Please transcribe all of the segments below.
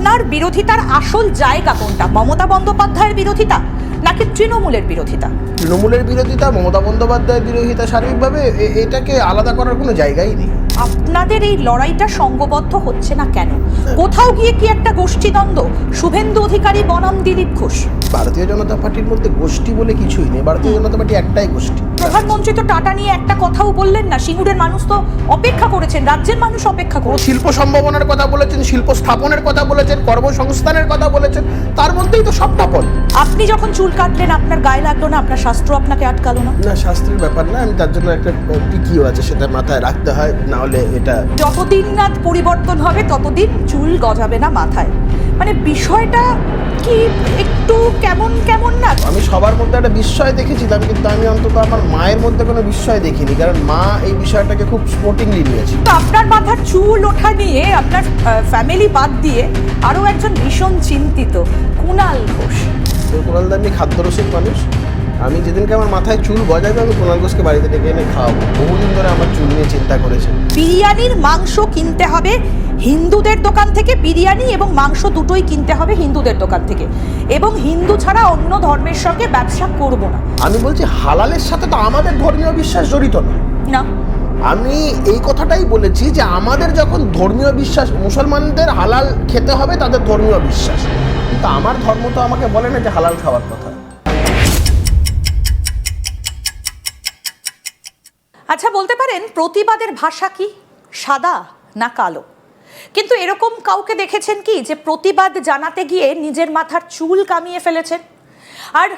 আপনার বিরোধিতার আসল জায়গা কোনটা? মমতা বন্দ্যোপাধ্যায়ের বিরোধিতা নাকি তৃণমূলের বিরোধিতা? তৃণমূলের বিরোধিতা, মমতা বন্দ্যোপাধ্যায়ের বিরোধিতা, সার্বিকভাবে এটাকে আলাদা করার কোনো জায়গাই নেই। আপনাদের এই লড়াইটা সংঘবদ্ধ হচ্ছে না কেন? কোথাও গিয়ে কি একটা গোষ্ঠীদ্বন্দ্ব? শুভেন্দু অধিকারী বনাম দিলীপ ঘোষ। ভারতীয় জনতা পার্টির মধ্যে গোষ্ঠী বলে কিছুই নেই। ভারতীয় জনতা পার্টি একটাই গোষ্ঠী। প্রধানমন্ত্রী তো টাটা নিয়ে একটা কথাও বললেন না। সিঙ্গুরের মানুষ তো অপেক্ষা করেছেন, রাজ্যের মানুষ অপেক্ষা করেছেন। শিল্প সম্ভাবনার কথা বলেছেন, শিল্প স্থাপনের কথা বলেছেন, কর্মসংস্থানের কথা বলেছেন, তার মধ্যেই তো সবটা পড়ে। আপনি যখন চুল কাটলেন আপনার গায়ে লাগলো না? আপনার শাস্ত্র আপনাকে আটকালো না? না, শাস্ত্রের ব্যাপার না, আমি তার জন্য একটা টিকিও আছে, সেটা মাথায় রাখতে হয়, না হলে এটা যতদিন না পরিবর্তন হবে ততদিন চুল গজাবে না মাথায়। মানে বিষয়টা কি একটু কেমন কেমন না? আমি সবার মধ্যে একটা বিস্ময় দেখেছিলাম, কিন্তু আমি অন্তত আমার মায়ের মধ্যে কোনো বিস্ময় দেখিনি, কারণ মা এই বিষয়টাকে খুব স্পোর্টিংলি নিয়েছে। তো আপনার মাথার চুল ওঠা নিয়ে আপনার ফ্যামিলি বাদ দিয়ে আরও একজন ভীষণ চিন্তিত, কুণাল ঘোষ। তো কুণাল দা এমনি খাদ্যরসিক মানুষ। আমি যেদিনকে আমার মাথায় চুল গজাবে আমি কুণাল ঘোষকে বাড়িতে ডেকে এনে খাওয়াবো। বহুদিন ধরে আমার চুল নিয়ে চিন্তা করেছে। বিরিয়ানির মাংস কিনতে হবে হিন্দুদের দোকান থেকে, বিরিয়ানি এবং মাংস দুটোই কিনতে হবে হিন্দুদের দোকান থেকে, এবং হিন্দু ছাড়া অন্য ধর্মের সঙ্গে ব্যবসা করব না। আমি বলছি হালালের সাথে তো আমাদের ধর্মীয় বিশ্বাস জড়িত নয়। না, আমি এই কথাটাই বলেছি যে আমাদের যখন ধর্মীয় বিশ্বাস, মুসলমানদের হালাল খেতে হবে তাদের ধর্মীয় বিশ্বাস, কিন্তু আমার ধর্ম তো আমাকে বলে না যে হালাল খাওয়ার কথা। আচ্ছা বলতে পারেন প্রতিবাদের ভাষা কি, সাদা না কালো? কিন্তু এরকম কাউকে দেখেছেন কি যে প্রতিবাদ জানাতে গিয়ে নিজের মাথার চুল কামিয়ে ফেলেছেন? আর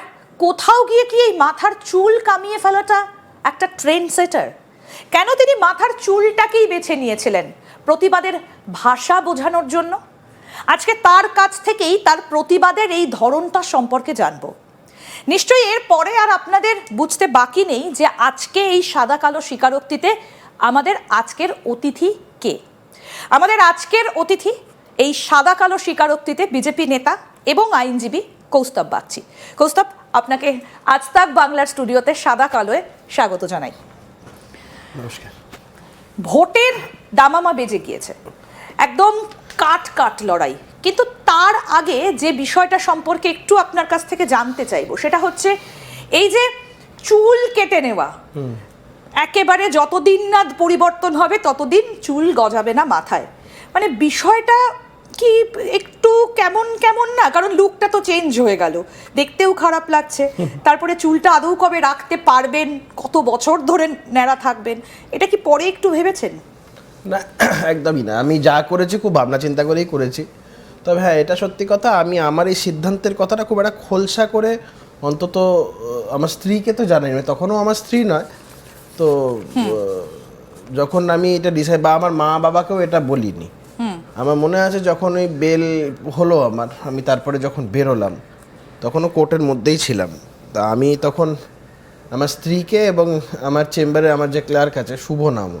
কোথাও গিয়ে কি এই মাথার চুল কামিয়ে ফেলাটা একটা ট্রেন্ড সেটার? কেন তিনি মাথার চুলটাকেই বেছে নিয়েছিলেন প্রতিবাদের ভাষা বোঝানোর জন্য? আজকে তার কাছ থেকেই তার প্রতিবাদের এই ধরনটা সম্পর্কে জানবো। নিশ্চয়ই এর পরে আর আপনাদের বুঝতে বাকি নেই যে আজকে এই সাদা কালো স্বীকারোক্তিতে আমাদের আজকের অতিথি কে। আমাদের আজকের অতিথি এই সাদা কালো স্বীকারোক্তিতে বিজেপি নেতা এবং আইনজীবী কৌস্তব বাগচি। কৌস্তব, আপনাকে আজ তাক বাংলার স্টুডিওতে সাদা কালোয় স্বাগত জানাই। নমস্কার। ভোটের দামামা বেজে গিয়েছে, একদম কাট লড়াই, কিন্তু তার আগে যে বিষয়টা সম্পর্কে একটু আপনার কাছ থেকে জানতে চাইবো সেটা হচ্ছে এই যে চুল কেটে নেওয়া, একেবারে যতদিন না পরিবর্তন হবে ততদিন চুল গজাবে না মাথায়। মানে বিষয়টা কি একটু কেমন কেমন না? কারণ লুকটা তো চেঞ্জ হয়ে গেল, দেখতেও খারাপ লাগছে। তারপরে চুলটা আদৌ কবে রাখতে পারবেন, কত বছর ধরে ন্যাড়া থাকবেন, এটা কি পরে একটু ভেবেছেন? না, একদমই না। আমি যা করেছি খুব ভাবনা চিন্তা করেই করেছি। তবে হ্যাঁ, এটা সত্যি কথা, আমি আমার এই সিদ্ধান্তের কথাটা খুব একটা খোলসা করে অন্তত আমার স্ত্রীকে তো জানাই, তখনও আমার স্ত্রী নয় তো, যখন আমি এটা ডিসাইড, বা আমার মা বাবাকেও এটা বলিনি। আমার মনে আছে যখন ওই বেল হলো আমি তারপরে যখন বেরোলাম তখনও কোর্টের মধ্যেই ছিলাম। তা আমি তখন আমার স্ত্রীকে এবং আমার চেম্বারে আমার যে ক্লার্ক আছে, শুভ নাম,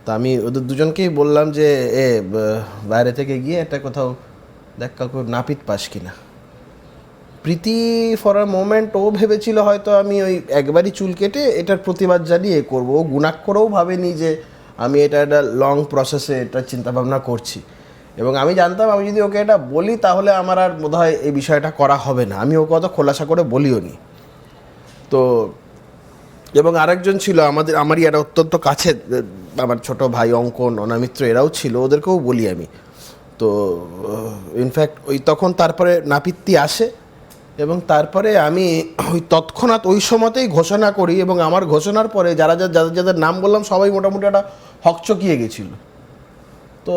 তা আমি ওদের দুজনকেই বললাম যে বাইরে থেকে গিয়ে একটা কোথাও দেখ কাউকে নাপিত পাস কিনা। প্রীতি ফর আ মোমেন্ট ও ভেবেছিল হয়তো আমি ওই একবারই চুল কেটে এটার প্রতিবাদ জানিয়ে করবো। ও গুণাক্ষরেও ভাবেনি যে আমি এটা একটা লং প্রসেসে এটা চিন্তাভাবনা করছি, এবং আমি জানতাম আমি যদি ওকে এটা বলি তাহলে আমার আর বোধহয় এই বিষয়টা করা হবে না। আমি ওকে অত খোলাসা করে বলিও নি। তো এবং আরেকজন ছিল আমারই একটা অত্যন্ত কাছে, আমার ছোট ভাই অঙ্কন, অনামিত্র, এরাও ছিল, ওদেরকেও বলি আমি। তো ইনফ্যাক্ট ওই তখন তারপরে নাপিত্তি আসে, এবং তারপরে আমি ওই তৎক্ষণাৎ ওই সময়তেই ঘোষণা করি, এবং আমার ঘোষণার পরে যাদের নাম বললাম সবাই মোটামুটি একটা হকচকিয়ে গেছিল। তো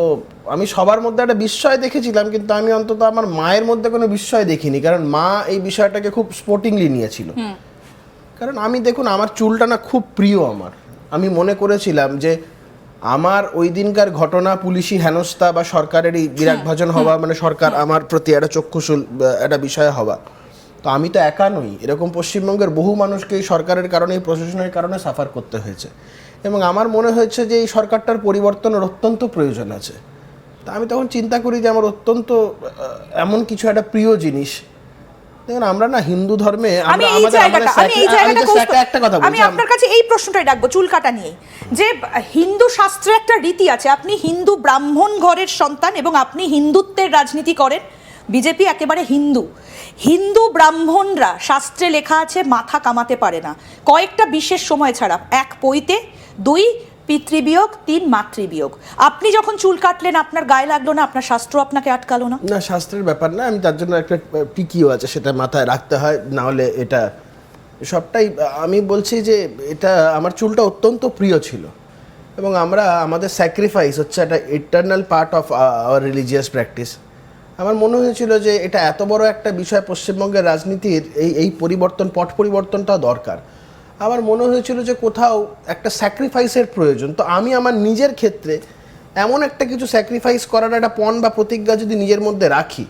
আমি সবার মধ্যে একটা বিস্ময় দেখেছিলাম, কিন্তু আমি অন্তত আমার মায়ের মধ্যে কোনো বিস্ময় দেখিনি, কারণ মা এই বিষয়টাকে খুব স্পোর্টিংলি নিয়েছিল। কারণ আমি দেখুন, আমার চুলটা না খুব প্রিয় আমার। আমি মনে করেছিলাম যে আমার ওই দিনকার ঘটনা, পুলিশি হেনস্থা বা সরকারেরই বিরাগভাজন হওয়া, মানে সরকার আমার প্রতি একটা চক্ষুশূল একটা বিষয় হওয়া, তো আমি তো একা নই। এরকম পশ্চিমবঙ্গের বহু মানুষকে এই সরকারের কারণে, এই প্রশাসনের কারণে সাফার করতে হয়েছে, এবং আমার মনে হয়েছে যে এই সরকারটার পরিবর্তনের অত্যন্ত প্রয়োজন আছে। তা আমি তখন চিন্তা করি যে আমার অত্যন্ত এমন কিছু একটা প্রিয় জিনিস দেখুন আমরা না হিন্দু ধর্মে আমি এই জায়গাটা একটা কথা আমি আপনার কাছে এই প্রশ্নটাই রাখবো চুল কাটা নিয়ে, যে হিন্দু শাস্ত্রে একটা রীতি আছে, আপনি হিন্দু ব্রাহ্মণ ঘরের সন্তান এবং আপনি হিন্দুত্বের রাজনীতি করেন, বিজেপি একেবারে হিন্দু। হিন্দু ব্রাহ্মণরা শাস্ত্রে লেখা আছে মাথা কামাতে পারে না কয়েকটা বিশেষ সময় ছাড়া, 1 পৈতে, 2 পিতৃবিয়োগ, 3 মাতৃবিয়োগ। আপনি যখন চুল কাটলেন আপনার গায়ে লাগলো না? আপনার শাস্ত্র আপনাকে আটকালো না? না, শাস্ত্রের ব্যাপার না, আমি তার জন্য একটা টিকিও আছে, সেটা মাথায় রাখতে হয়, না হলে এটা সবটাই। আমি বলছি যে এটা আমার চুলটা অত্যন্ত প্রিয় ছিল এবং আমরা আমাদের স্যাক্রিফাইস হচ্ছে একটা eternal part of our religious practice. আমার মনে হয়েছিল যে এটা এত বড় একটা বিষয়, পশ্চিমবঙ্গের রাজনীতির এই পরিবর্তন, পট পরিবর্তনটা দরকার। আমার মনে হয়েছিল যে কোথাও একটা স্যাক্রিফাইসের প্রয়োজন। তো আমি আমার নিজের ক্ষেত্রে এমন একটা কিছু স্যাক্রিফাইস করার একটা পণ বা প্রতিজ্ঞা যদি নিজের মধ্যে রাখি,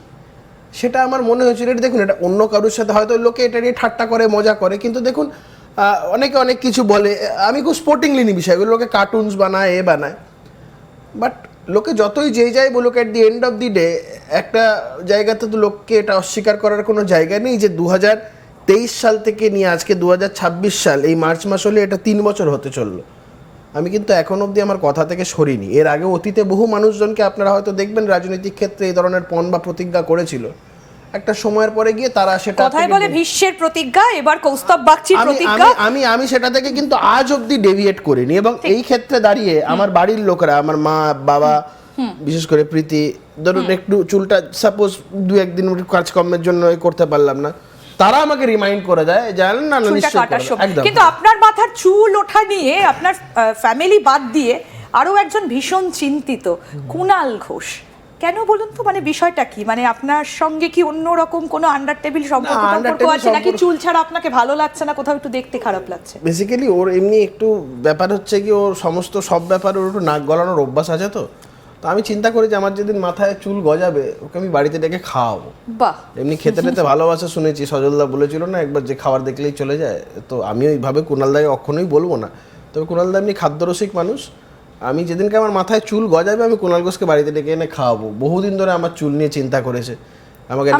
সেটা আমার মনে হয়েছিল। এটা দেখুন, এটা অন্য কারোর সাথে হয়তো লোকে এটা নিয়ে ঠাট্টা করে, মজা করে, কিন্তু দেখুন অনেকে অনেক কিছু বলে, আমি খুব স্পোর্টিংলি নিই বিষয়গুলো, লোকে কার্টুনস বানায়, বানায়, বাট লোকে যতই যেই যায় বলুক, at the end of the day একটা জায়গাতে তো লোককে এটা অস্বীকার করার কোনো জায়গা নেই যে 2023 সাল থেকে নিয়ে আজকে 2026 সাল, এই মার্চ মাস হলে এটা 3 বছর হতে চললো। আমি কিন্তু এখন অবধি আমার কথা থেকে সরিনি। এর আগে অতীতে বহু মানুষজনকে আপনারা হয়তো দেখবেন রাজনৈতিক ক্ষেত্রে এই ধরনের পণ বা প্রতিজ্ঞা করেছিল, একটা সময়ের পরে গিয়ে তারা সেটা কথায় বলে ভীষ্মের প্রতিজ্ঞা, এবার কৌস্তব বাগচির প্রতিজ্ঞা। আমি সেটা থেকে কিন্তু আজ অবধি ডেভিয়েট করিনি। এবং এই ক্ষেত্রে দাঁড়িয়ে আমার বাড়ির লোকেরা, আমার মা বাবা, বিশেষ করে প্রীতি, ধরুন একটু চুলটা সাপোজ 2-1 দিন কাজকর্মের জন্য করতে পারলাম না, তারা আমাকে রিমাইন্ড করে দেয়, জানেন না, নিশ্চয়ই। কিন্তু আপনার মাথার চুল ওঠা নিয়ে আপনার ফ্যামিলি বাদ দিয়ে আরো একজন ভীষণ চিন্তিত, কুণাল ঘোষ। কেন বলুন তো, মানে বিষয়টা কি? মানে আপনার সঙ্গে কি অন্যরকম কোনো আন্ডার টেবিল সম্পর্ক আছে নাকি চুল ছাড়া আপনাকে ভালো লাগছে না, কোথাও একটু দেখতে খারাপ লাগছে? বেসিক্যালি ওর এমনি একটু ব্যাপার হচ্ছে কি, ওর সমস্ত সব ব্যাপারে ওর একটু নাক গলানোর অভ্যাস আছে। তো আমি চিন্তা করি যে আমার যেদিন মাথায় চুল গজাবে ওকে আমি বাড়িতে ডেকে খাওয়াবো। বাহ, এমনি খেতে টেতে ভালোবাসা শুনেছি, সজলদা বলেছিল না একবার যে খাবার দেখলেই চলে যায়। তো আমি ওইভাবে কুণালদাকে কখনোই বলবো না, তবে কুণালদা এমনি খাদ্যরসিক মানুষ। আমি যেদিনকে আমার মাথায় চুল গজাবে আমি কুণাল ঘোষকে বাড়িতে ডেকে এনে খাওয়াবো। বহুদিন ধরে আমার চুল নিয়ে চিন্তা করেছে, আমাকে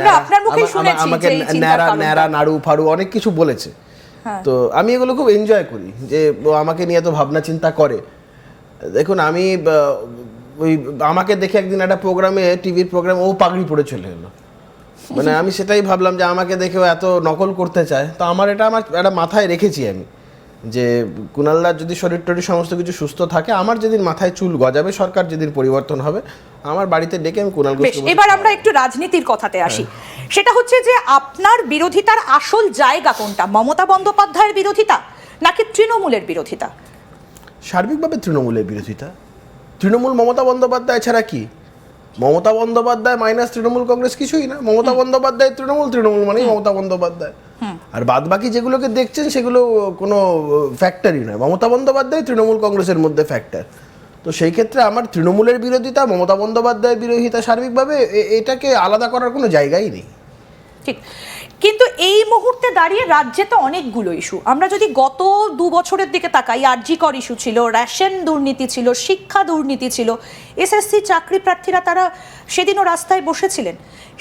ন্যাড়া নাড়ু ফাড়ু অনেক কিছু বলেছে। তো আমি এগুলো খুব এনজয় করি যে ও আমাকে নিয়ে এত ভাবনা চিন্তা করে। দেখুন আমি ওই আমাকে দেখে একদিন একটা প্রোগ্রামে, টিভির প্রোগ্রামে, ও পাগড়ি পরে চলে এলো। মানে আমি সেটাই ভাবলাম যে আমাকে দেখে ও এত নকল করতে চায়। তো আমার এটা একটা মাথায় রেখেছি আমি, যে কুণালদার যদি শরীর টরীর সমস্ত কিছু সুস্থ থাকে, আমার যেদিন মাথায় চুল গজাবে, সরকার যেদিন পরিবর্তন হবে, আমার বাড়িতে ডেকে আমি কুণাল ঘোষ। এবার আমরা একটু রাজনীতির কথাতে আসি। সেটা হচ্ছে যে আপনার বিরোধিতার আসল জায়গা কোনটা? মমতা বন্দ্যোপাধ্যায়ের বিরোধিতা নাকি তৃণমূলের বিরোধিতা? সার্বিকভাবে তৃণমূলের বিরোধিতা। তৃণমূল মমতা বন্দ্যোপাধ্যায় ছাড়া কি? মমতা বন্দ্যোপাধ্যায় মাইনাস তৃণমূল কংগ্রেস কিছুই না। মমতা বন্দ্যোপাধ্যায় তৃণমূল, তৃণমূল মানেই মমতা বন্দ্যোপাধ্যায়। আর বাদ বাকি যেগুলোকে দেখছেন সেগুলো কোনো ফ্যাক্টরই নয়। মমতা বন্দ্যোপাধ্যায় তৃণমূল কংগ্রেসের মধ্যে ফ্যাক্টর। তো সেই ক্ষেত্রে আমার তৃণমূলের বিরোধিতা, মমতা বন্দ্যোপাধ্যায়ের বিরোধিতা, সার্বিকভাবে এটাকে আলাদা করার কোনো জায়গাই নেই। ঠিক। কিন্তু এই মুহূর্তে দাঁড়িয়ে রাজ্যে তো অনেকগুলো ইস্যু। আমরা যদি গত 2 বছরের দিকে তাকাই, আরজিকর ইস্যু ছিল, রেশন দুর্নীতি ছিল, শিক্ষা দুর্নীতি ছিল, এসএসসি চাকরি প্রার্থীরা তারা সেদিনও রাস্তায় বসেছিলেন।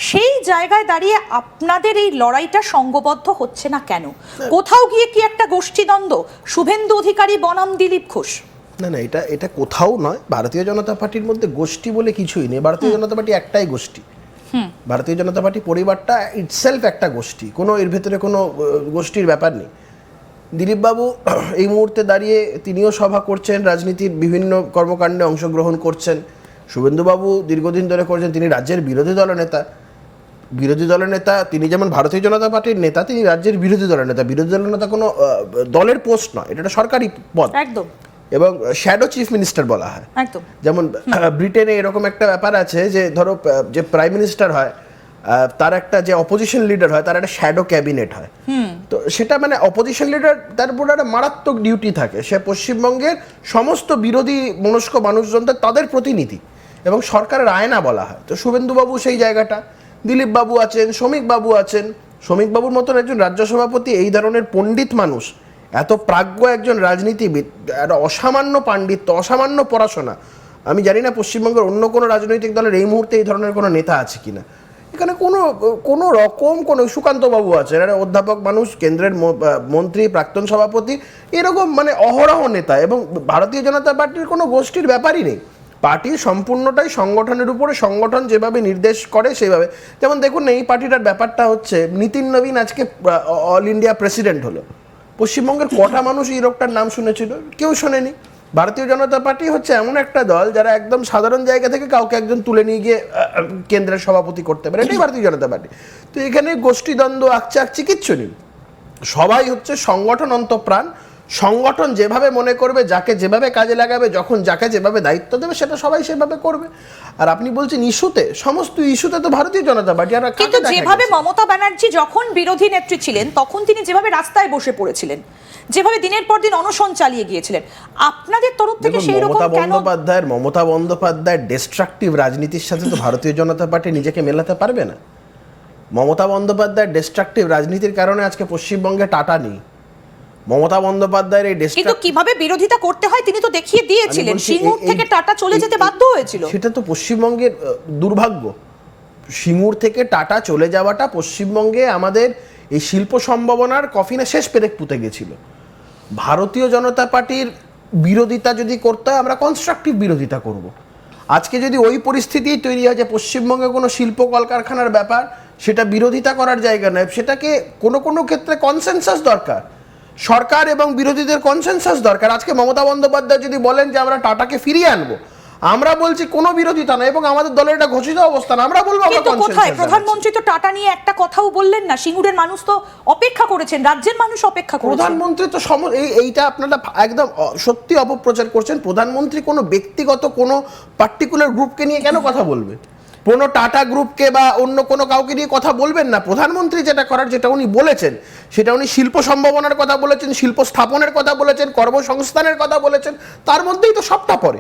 সেই জায়গায় দাঁড়িয়ে আপনাদের এই লড়াইটা সংঘবদ্ধ হচ্ছে না কেন? কোথাও গিয়ে কি একটা গোষ্ঠীদ্বন্দ্ব? শুভেন্দু অধিকারী বনাম দিলীপ ঘোষ? না, এটা কোথাও নয়। ভারতীয় জনতা পার্টির মধ্যে গোষ্ঠী বলে কিছুই নেই। ভারতীয় জনতা পার্টি একটাই গোষ্ঠী। ভারতীয় জনতা পার্টি পরিবারটা ইটসেলফ একটা গোষ্ঠী, কোনো এর ভেতরে কোনো গোষ্ঠীর ব্যাপার নেই। দিলীপবাবু এই মুহূর্তে দাঁড়িয়ে তিনিও সভা করছেন, রাজনীতির বিভিন্ন কর্মকাণ্ডে অংশগ্রহণ করছেন। শুভেন্দুবাবু দীর্ঘদিন ধরে করছেন, তিনি রাজ্যের বিরোধী দলের নেতা। তিনি যেমন ভারতীয় জনতা পার্টির নেতা, তিনি রাজ্যের বিরোধী দলের নেতা। বিরোধী দলের নেতা কোনো দলের পোস্ট নয়, এটা একটা সরকারি পদ একদম। এবং শ্যাডো চিফ মিনিস্টার বলা হয়। একদম। যেমন ব্রিটেনে এরকম একটা ব্যাপার আছে যে ধরো যে প্রাইম মিনিস্টার হয়, তার একটা যে অপোজিশন লিডার হয়, তার একটা শ্যাডো ক্যাবিনেট হয়। তো সেটা মানে অপোজিশন লিডার, তার উপর একটা মারাত্মক ডিউটি থাকে। সে পশ্চিমবঙ্গের সমস্ত বিরোধী মনস্ক মানুষজনদের তাদের প্রতিনিধি এবং সরকারের আয়না বলা হয়। তো শুভেন্দুবাবু সেই জায়গাটা, দিলীপবাবু আছেন, শ্রমিকবাবু আছেন। শ্রমিকবাবুর মতন একজন রাজ্য সভাপতি, এই ধরনের পণ্ডিত মানুষ, এত প্রাজ্ঞ একজন রাজনীতিবিদ, একটা অসামান্য পাণ্ডিত্য, অসামান্য পড়াশোনা। আমি জানি না পশ্চিমবঙ্গের অন্য কোনো রাজনৈতিক দলের এই মুহূর্তে এই ধরনের কোনো নেতা আছে কিনা। এখানে কোনো রকম কোনো সুকান্ত বাবু আছে, এরা অধ্যাপক মানুষ, কেন্দ্রের মন্ত্রী, প্রাক্তন সভাপতি, এরকম মানে অহরহ নেতা, এবং ভারতীয় জনতা পার্টির কোনো গোষ্ঠীর ব্যাপারই নেই। পার্টি সম্পূর্ণটাই সংগঠনের উপরে, সংগঠন যেভাবে নির্দেশ করে সেইভাবে। যেমন দেখুন এই পার্টিটার ব্যাপারটা হচ্ছে, নীতিন নবীন আজকে অল ইন্ডিয়া প্রেসিডেন্ট হলো, পশ্চিমবঙ্গের কটা মানুষ এই লোকটার নাম শুনেছিল? কেউ শোনেনি। ভারতীয় জনতা পার্টি হচ্ছে এমন একটা দল যারা একদম সাধারণ জায়গা থেকে কাউকে একজন তুলে নিয়ে গিয়ে কেন্দ্রের সভাপতি করতে পারে, এটাই ভারতীয় জনতা পার্টি। তো এখানে গোষ্ঠীদ্বন্দ্ব আকচি কিচ্ছু নেই, সবাই হচ্ছে সংগঠন অন্তঃপ্রাণ। সংগঠন যেভাবে মনে করবে, যাকে যেভাবে কাজে লাগাবে, যখন যাকে যেভাবে দায়িত্ব দেবে, সেটা সবাই সেভাবে করবে। আর আপনি বলছেন ইস্যুতে, সমস্ত ইস্যুতে তো ভারতীয় জনতা পার্টি। আর কিন্তু যেভাবে মমতা ব্যানার্জি যখন বিরোধী নেত্রী ছিলেন, তখন তিনি যেভাবে রাস্তায় বসে পড়েছিলেন, যেভাবে দিনের পর দিন অনশন চালিয়ে গিয়েছিলেন, আপনাদের তরফ থেকে সেই রকম কেন? মমতা বন্দ্যোপাধ্যায়ের ডিস্ট্রাকটিভ রাজনীতির সাথে তো ভারতীয় জনতা পার্টি নিজেকে মেলাতে পারবে না। মমতা বন্দ্যোপাধ্যায়ের ডিস্ট্রাকটিভ রাজনীতির কারণে আজকে পশ্চিমবঙ্গে টাটা নেই। মমতা বন্দ্যোপাধ্যায়ের এই কিন্তু কিভাবে বিরোধিতা করতে হয় তিনি তো দেখিয়ে দিয়েছিলেন। সিঙ্গুর থেকে টাটা চলে যেতে বাধ্য হয়েছিল, সেটা তো পশ্চিমবঙ্গের দুর্ভাগ্য। সিঙ্গুর থেকে টাটা চলে যাওয়াটা পশ্চিমবঙ্গে আমাদের এই শিল্প সম্ভাবনার কফিনে শেষ পেরেক পুঁতে গেছিল। ভারতীয় জনতা পার্টির বিরোধিতা যদি করতে হয়, আমরা কনস্ট্রাকটিভ বিরোধিতা করব। আজকে যদি ওই পরিস্থিতি তৈরি হয় যে পশ্চিমবঙ্গে কোনো শিল্প কলকারখানার ব্যাপার, সেটা বিরোধিতা করার জায়গা নয়, সেটাকে কোনো কোনো ক্ষেত্রে কনসেনসাস দরকার, সরকার এবং বিরোধীদের কনসেনসাস দরকার। আজকে মমতা বন্দ্যোপাধ্যায় যদি বলেন যে আমরা টাটাকে ফিরিয়ে আনবো, আমরা বলছি কোনো বিরোধিতা নয়, এবং আমাদের দলের এটা ঘোষিত অবস্থান, আমরা বলবো আমরা কিন্তু কোথায় প্রধানমন্ত্রী তো টাটা নিয়ে একটা কথাও বললেন না। সিঙ্গুরের মানুষ তো অপেক্ষা করেছেন, রাজ্যের মানুষ অপেক্ষা করেছেন। প্রধানমন্ত্রী তো এইটা আপনারা একদম সত্যি অপপ্রচার করছেন। প্রধানমন্ত্রী কোনো ব্যক্তিগত কোনো পার্টিকুলার গ্রুপকে নিয়ে কেন কথা বলবে? কোনো টাটা গ্রুপকে বা অন্য কোনো কাউকে নিয়ে কথা বলবেন না। প্রধানমন্ত্রী যেটা করার, যেটা উনি বলেছেন, সেটা উনি শিল্প সম্ভাবনার কথা বলেছেন, শিল্প স্থাপনের কথা বলেছেন, কর্মসংস্থানের কথা বলেছেন, তার মধ্যেই তো সবটা পড়ে।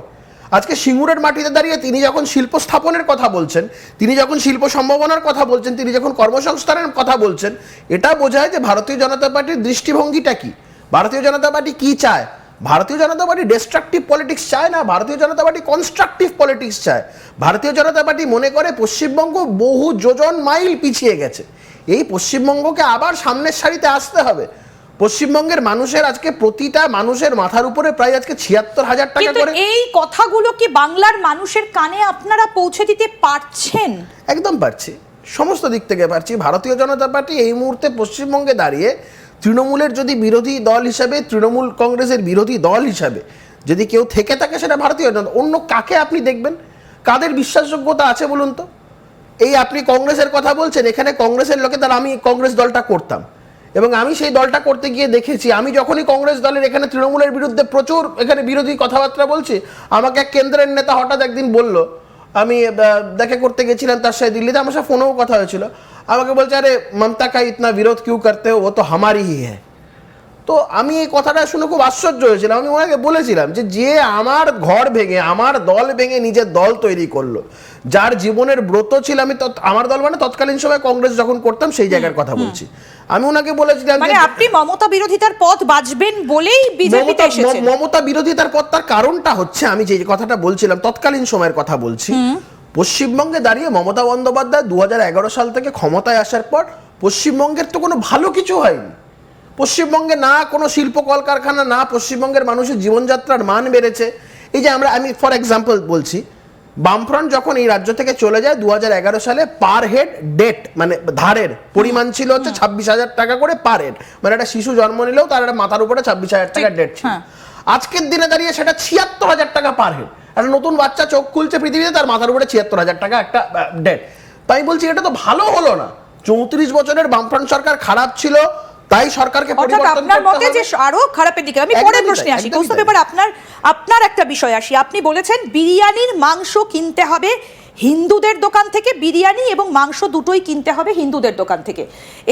আজকে সিঙ্গুরের মাটিতে দাঁড়িয়ে তিনি যখন শিল্প স্থাপনের কথা বলছেন, তিনি যখন শিল্প সম্ভাবনার কথা বলছেন, তিনি যখন কর্মসংস্থানের কথা বলছেন, এটা বোঝায় যে ভারতীয় জনতা পার্টির দৃষ্টিভঙ্গিটা কি, ভারতীয় জনতা পার্টি কি চায়। ভারতীয় জনতা পার্টি ডিস্ট্রাকটিভ পলিটিক্স চায় না, ভারতীয় জনতা পার্টি কনস্ট্রাকটিভ পলিটিক্স চায়। ভারতীয় জনতা পার্টি মনে করে পশ্চিমবঙ্গ বহু যোজন মাইল পিছিয়ে গেছে, এই পশ্চিমবঙ্গকে আবার সামনের সারিতে আসতে হবে। পশ্চিমবঙ্গের মানুষের আজকে প্রতিটা মানুষের মাথার উপরে প্রায় আজকে ৭৬,০০০ টাকা করে। এই কথাগুলো কি বাংলার মানুষের কানে আপনারা পৌঁছে দিতে পারছেন? একদম পারছি, সমস্ত দিক থেকে পারছি। ভারতীয় জনতা পার্টি এই মুহূর্তে পশ্চিমবঙ্গে দাঁড়িয়ে তৃণমূলের যদি বিরোধী দল হিসাবে, তৃণমূল কংগ্রেসের বিরোধী দল হিসাবে যদি কেউ থেকে থাকে, সেটা ভারতীয় জনতা। অন্য কাকে আপনি দেখবেন? কাদের বিশ্বাসযোগ্যতা আছে বলুন তো? এই আপনি কংগ্রেসের কথা বলছেন, এখানে কংগ্রেসের লোকে, তারা আমি কংগ্রেস দলটা করতাম, এবং আমি সেই দলটা করতে গিয়ে দেখেছি, আমি যখনই কংগ্রেস দলের এখানে তৃণমূলের বিরুদ্ধে প্রচুর এখানে বিরোধী কথাবার্তা বলছি, আমাকে এক কেন্দ্রের নেতা হঠাৎ একদিন বলল, আমি দেখা করতে গেছিলাম তার সাথে দিল্লিতে, আমার সাথে ফোনেও কথা হয়েছিল, আমাকে বলছে, আরে মমতা কা ইতনা বিরোধ কিউ করতে হো, ও তো হামারি হি হ্যায়। তো আমি এই কথাটা শুনে খুব আশ্চর্য হয়েছিলাম। আমি ওনাকে বলেছিলাম যে আমার ঘর ভেঙে, আমার দল ভেঙে নিজের দল তৈরি করলো, যার জীবনের ব্রত ছিল, আমি আমার দল মানে তৎকালীন সময় কংগ্রেস যখন করতাম সেই জায়গার কথা বলছি, আমি ওনাকে বলেছিলাম মানে আপনি মমতা বিরোধিতার পথ বাঁচবেন বলেই বিজেপিতে এসেছেন। মমতা বিরোধিতার পথ, তার কারণটা হচ্ছে, আমি যে কথাটা বলছিলাম তৎকালীন সময়ের কথা বলছি, পশ্চিমবঙ্গে দাঁড়িয়ে মমতা বন্দ্যোপাধ্যায় 2011 সাল থেকে ক্ষমতায় আসার পর পশ্চিমবঙ্গের তো কোনো ভালো কিছু হয়নি। পশ্চিমবঙ্গে না কোনো শিল্প কলকারখানা, না পশ্চিমবঙ্গের মানুষের জীবনযাত্রার মান বেড়েছে। এই যে আমি ফর এক্সাম্পল বলছি, বামফ্রন্ট যখন এই রাজ্য থেকে চলে যায় 2011 সালে, পার হেড ডেট মানে ধারের পরিমাণ ছিল হচ্ছে 26,000 টাকা করে পার হেড, মানে একটা শিশু জন্ম নিলেও তার একটা মাথার উপরে 26,000 টাকা ডেট ছিল। আজকের দিনে দাঁড়িয়ে সেটা 76,000 টাকা পার হেড। একটা নতুন বাচ্চা চোখ খুলছে পৃথিবীতে, তার মাথার উপরে 76,000 টাকা একটা ডেট। তাই বলছি এটা তো ভালো হলো না। 34 বছরের বামফ্রন্ট সরকার খারাপ ছিল, তাই সরকারকে পরিবর্তন করতে হবে। আপনার মতে যে আরো খারাপের দিকে, আমি পরের প্রশ্নে আসি, কৌস্তব এবার আপনার একটা বিষয় আসি। আপনি বলেছেন বিরিয়ানির মাংস কিনতে হবে হিন্দুদের দোকান থেকে, বিরিয়ানি এবং মাংস দুটোই কিনতে হবে হিন্দুদের দোকান থেকে,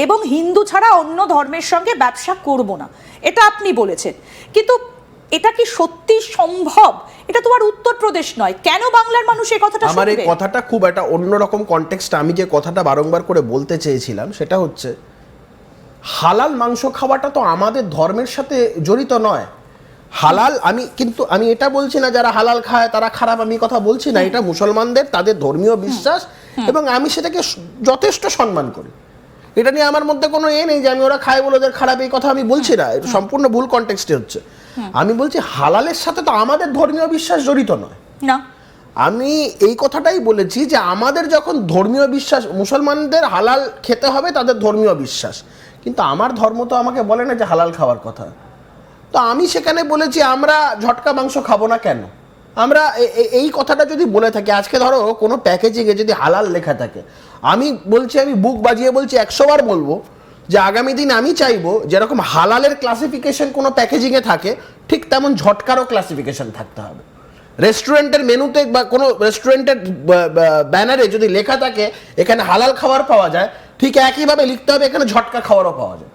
এবং হিন্দু ছাড়া অন্য ধর্মের সঙ্গে ব্যবসা করব না, এটা আপনি বলেছেন। কিন্তু এটা কি সত্যি সম্ভব? এটা তো আর উত্তরপ্রদেশ নয়, কেন বাংলার মানুষ এই কথাটা শুনবে? আমার এই কথাটা খুব একটা অন্যরকম কনটেক্সট। আমি যে কথাটা বারংবার করে বলতে চেয়েছিলাম সেটা হচ্ছে, হালাল মাংস খাওয়াটা তো আমাদের ধর্মের সাথে জড়িত নয়। হালাল, আমি এটা বলছি না যারা হালাল খায় তারা খারাপ, আমি কথা বলছি না। এটা মুসলমানদের, তাদের ধর্মীয় বিশ্বাস, এবং আমি সেটাকে যথেষ্ট সম্মান করি। এটা নিয়ে আমার মধ্যে কোনো নেই যে আমি ওরা খায় বলে ওদের খারাপ, এই কথা আমি বলছি না, এটা সম্পূর্ণ ভুল কনটেক্সটে হচ্ছে। আমি বলছি হালালের সাথে তো আমাদের ধর্মীয় বিশ্বাস জড়িত নয় না, আমি এই কথাটাই বলেছি যে আমাদের যখন ধর্মীয় বিশ্বাস, মুসলমানদের হালাল খেতে হবে তাদের ধর্মীয় বিশ্বাস, কিন্তু আমার ধর্ম তো আমাকে বলে না যে হালাল খাওয়ার কথা। তো আমি সেখানে বলেছি আমরা ঝটকা মাংস খাবো না কেন, আমরা এই কথাটা যদি বলে থাকি, আজকে ধরো কোনো প্যাকেজিংয়ে যদি হালাল লেখা থাকে, আমি বলছি, আমি বুক বাজিয়ে বলছি, 100 বার বলবো যে আগামী দিন আমি চাইবো যেরকম হালালের ক্লাসিফিকেশন কোনো প্যাকেজিংয়ে থাকে, ঠিক তেমন ঝটকারও ক্লাসিফিকেশন থাকতে হবে। রেস্টুরেন্টের মেনুতে বা কোনো রেস্টুরেন্টের ব্যানারে যদি লেখা থাকে এখানে হালাল খাবার পাওয়া যায়, ঠিক একইভাবে লিখতে হবে এখানে ঝটকা খাবারও পাওয়া যায়।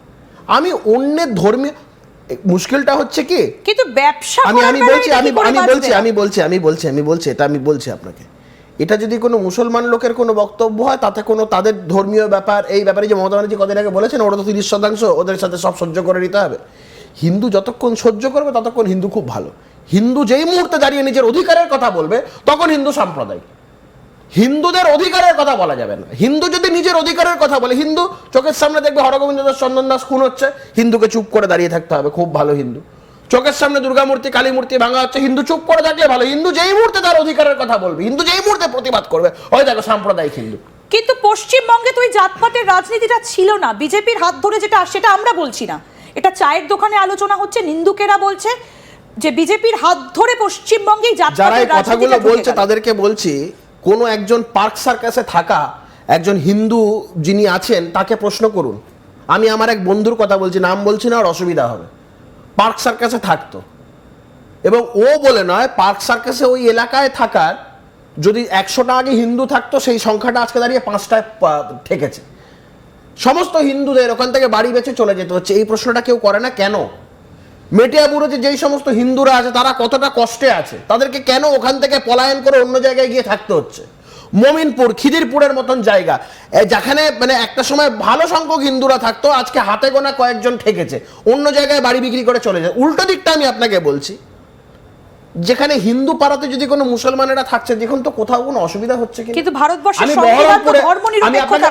আমি অন্যের ধর্মীয়, মুশকিলটা হচ্ছে কি, কিন্তু ব্যবসা আমি বলছি এটা আমি বলছি আপনাকে, এটা যদি কোনো মুসলমান লোকের কোনো বক্তব্য হয় তাতে কোনো তাদের ধর্মীয় ব্যাপার, এই ব্যাপারে যে মমতা ব্যানার্জি কদিন আগে বলেছেন ওরা তো 30% ওদের সাথে সব সহ্য করে নিতে হবে। হিন্দু যতক্ষণ সহ্য করবে ততক্ষণ হিন্দু খুব ভালো। হিন্দু যেই মুহূর্তে দাঁড়িয়ে নিজের অধিকারের কথা বলবে তখন হিন্দু সাম্প্রদায়িক। হিন্দুদের অধিকারের কথা বলা যাবে না। হিন্দু যদি নিজের অধিকারের কথা বলে, হিন্দু চোখের সামনে দেখবে হরগোবিন্দ দাস, চন্দন দাস খুন হচ্ছে, হিন্দুকে চুপ করে দাঁড়িয়ে থাকতে হবে, খুব ভালো হিন্দু। চোখের সামনে দুর্গা মূর্তি, কালী মূর্তি ভাঙা হচ্ছে, হিন্দু চুপ করে থাকলে ভালো। হিন্দু যেই মুহূর্তে তার অধিকারের কথা বলবে, হিন্দু যেই মুহূর্তে প্রতিবাদ করবে, ওই দেখো সাম্প্রদায়িক হিন্দু। কিন্তু পশ্চিমবঙ্গে তো ওই জাতপাতের রাজনীতিটা ছিল না, বিজেপির হাত ধরে যেটা, সেটা আমরা বলছি না, এটা চায়ের দোকানে আলোচনা হচ্ছে, নিন্দুকেরা বলছে যে বিজেপির হাত ধরে পশ্চিমবঙ্গে যারা এই কথাগুলো বলছে তাদেরকে বলছি, কোন একজন পার্ক সার্কাসে থাকা একজন হিন্দু যিনি আছেন তাকে প্রশ্ন করুন। আমি আমার এক বন্ধুর কথা বলছি, নাম বলছি না, আর অসুবিধা হবে, পার্ক সার্কাসে থাকতো, এবং ও বলে নয়, পার্ক সার্কাসে ওই এলাকায় থাকার যদি 100টা আগে হিন্দু থাকতো সেই সংখ্যাটা আজকে দাঁড়িয়ে 5টায় ঠেকেছে। সমস্ত হিন্দুদের ওখান থেকে বাড়ি বেঁচে চলে যেতে হচ্ছে। এই প্রশ্নটা কেউ করে না কেন? মেটিয়াবুরুতে যেই সমস্ত হিন্দুরা আছে তারা কতটা কষ্টে আছে, তাদেরকে কেন ওখান থেকে পলায়ন করে অন্য জায়গায় গিয়ে থাকতে হচ্ছে? মমিনপুর, খিদিরপুরের মতন জায়গা যেখানে মানে একটা সময় ভালো সংখ্যক হিন্দুরা থাকতো, আজকে হাতে গোনা কয়েকজন ঠেকেছে, অন্য জায়গায় বাড়ি বিক্রি করে চলে যায়। উল্টো দিকটা আমি আপনাকে বলছি, যেখানে হিন্দু পাড়াতে যদি কোনো মুসলমানেরা থাকছে, দেখুন তো কোথাও কোনো অসুবিধা হচ্ছে কি? কিন্তু ভারতবর্ষের সংবিধান তো ধর্মনিরপেক্ষতা,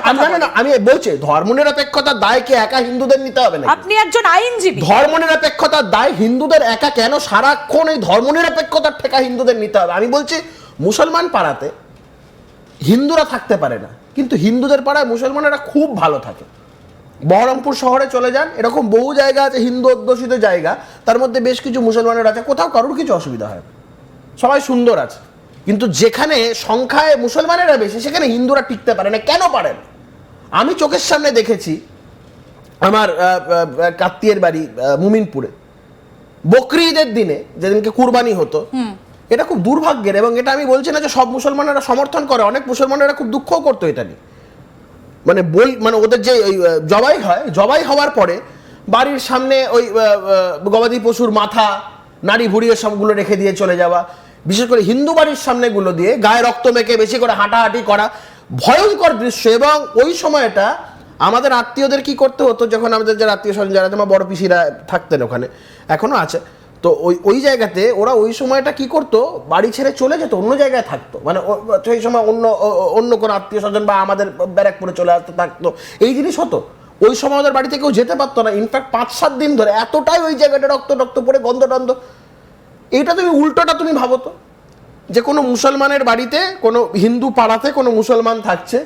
আমি বলছি ধর্মনিরপেক্ষতার দায় কি একা হিন্দুদের নিতে হবে না? আপনি একজন আইনজীবী, ধর্মনিরপেক্ষতার দায় হিন্দুদের একা কেন সারাক্ষণ এই ধর্মনিরপেক্ষতার ঠেকা হিন্দুদের নিতে হবে? আমি বলছি মুসলমান পাড়াতে হিন্দুরা থাকতে পারে না, কিন্তু হিন্দুদের পাড়ায় মুসলমানেরা খুব ভালো থাকে। বহরমপুর শহরে চলে যান, এরকম বহু জায়গা আছে হিন্দু অধ্যুষিত জায়গা, তার মধ্যে বেশ কিছু মুসলমানের আছে, কোথাও কারোর কিছু অসুবিধা হয় না, সবাই সুন্দর আছে। কিন্তু যেখানে সংখ্যায় মুসলমানেরা বেশি সেখানে হিন্দুরা টিকতে পারে না। কেন পারেন? আমি চোখের সামনে দেখেছি, আমার কাত্তিয়ের বাড়ি মুমিনপুরে, বকরি ঈদের দিনে যেদিনকে কুরবানি হতো, এটা খুব দুর্ভাগ্যের, এবং এটা আমি বলছি না যে সব মুসলমানেরা সমর্থন করে, অনেক মুসলমানেরা খুব দুঃখ করতো এটা নিয়ে। মানে ওদের যে ওই জবাই হয়, জবাই হওয়ার পরে বাড়ির সামনে ওই গবাদি পশুর মাথা, নাড়ি ভুড়িয়ে সবগুলো রেখে দিয়ে চলে যাওয়া, বিশেষ করে হিন্দু বাড়ির সামনেগুলো দিয়ে গায়ে রক্ত মেখে বেশি করে হাঁটাহাঁটি করা, ভয়ঙ্কর দৃশ্য। এবং ওই সময়টা আমাদের আত্মীয়দের কি করতে হতো, যখন আমাদের যারা আত্মীয় স্বজন যারা আমার বড় পিসিরা থাকতেন ওখানে, এখনো আছে, তো ওই জায়গাতে ওরা ওই সময়টা কি করতো, বাড়ি ছেড়ে চলে যেত, অন্য জায়গায় থাকতো, মানে সেই সময় অন্য কোনো আত্মীয় স্বজন বা আমাদের ব্যারাকপুরে চলে আসতে থাকতো, এই জিনিস হতো। ওই সময় ওদের বাড়িতে কেউ যেতে পারতো না, ইনফ্যাক্ট 5-7 দিন ধরে এতটাই ওই জায়গাটা রক্ত পড়ে গন্ধ টন্ধ। এইটা তুমি উল্টোটা তুমি ভাবো তো, যে কোনো মুসলমানের বাড়িতে, কোনো হিন্দু পাড়াতে কোনো মুসলমান থাকছে,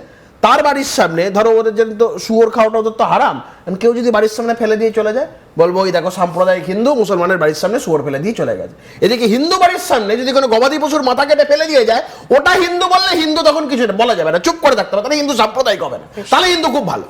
তার বাড়ির সামনে ধরো ওদের যেন তো শুয়োর খাওয়াটা ওদের তো হারাম, কেউ যদি বাড়ির সামনে ফেলে দিয়ে চলে যায়, বলবো ওই দেখো সাম্প্রদায়িক হিন্দু মুসলমানের বাড়ির সামনে শুয়োর ফেলে দিয়ে চলে গেছে। এদিকে হিন্দু বাড়ির সামনে যদি কোনো গবাদি পশুর মাথা কেটে ফেলে দিয়ে যায়, ওটা হিন্দু বললে হিন্দু তখন কিছু বলা যাবে না, চুপ করে থাকতে হবে, তাহলে হিন্দু সাম্প্রদায়িক হবে না, তাহলে হিন্দু খুব ভালো।